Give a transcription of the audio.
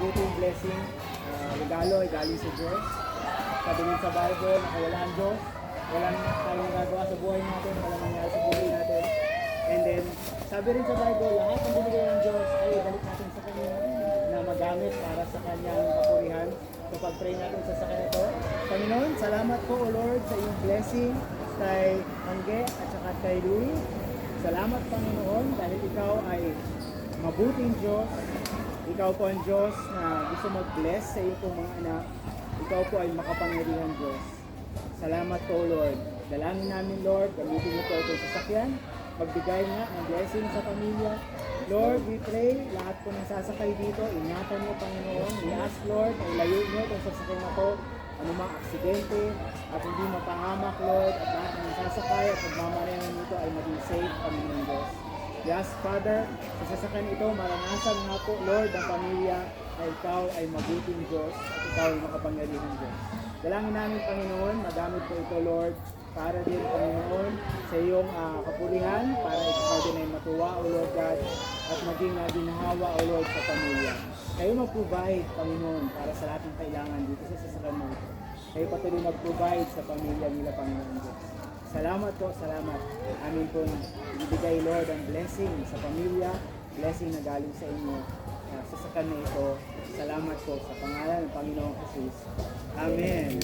mabuting blessing, regalo ay galing sa Diyos. Sabi din sa Bible, na wala ang Diyos, walang tayong gagawa sa buhay natin, walang mangyari sa buhay natin. And then, sabi rin sa Bible, lahat ng binigay ng Diyos ay ibalik natin sa Kanya na magamit para sa Kanyang kapurihan. So pag-pray natin sa sakay na ito. Panginoon, salamat po o Lord sa iyong blessing kay Angge at saka kay Louie. Salamat Panginoon dahil ikaw ay mabuting Diyos. Ikaw po ang Diyos na gusto mag-bless sa iyong mga anak. Ikaw po ay makapangyarihan Diyos. Salamat po Lord. Dalangin namin Lord, gamitin niyo po itong sasakyan. Magbigay nga ng blessing sa pamilya. Lord, we pray, lahat po ng sasakay dito, ingatan niyo Panginoon. We ask Lord, ay layo niyo itong sasakyan na to, anumang aksidente, at hindi mapahamak Lord, at lahat ng sasakay at pagmamarayan nito ay maging safe, Panginoon Diyos. We ask Father, sa sasakyan ito, maranasan nga po Lord, ang pamilya, na ikaw ay mabuting Diyos, at ikaw ay makapangyarihan Diyos. Dalangin namin Panginoon, magamit po ito Lord, para din Panginoon sa iyong kapulihan, para ikaw din ay matuwa o Lord God, at maging ginahawa o Lord sa pamilya. Kayo mag-provide Panginoon para sa lahat ng kailangan dito sa sasakyan mo ito. Kayo patuloy mag-provide sa pamilya nila Panginoon Diyos. Salamat po, salamat. Amin po ibigay Lord ang blessing sa pamilya, blessing na galing sa inyo sa sasakyan na ito. Salamat po sa pangalan ng Panginoong Jesus. Amen.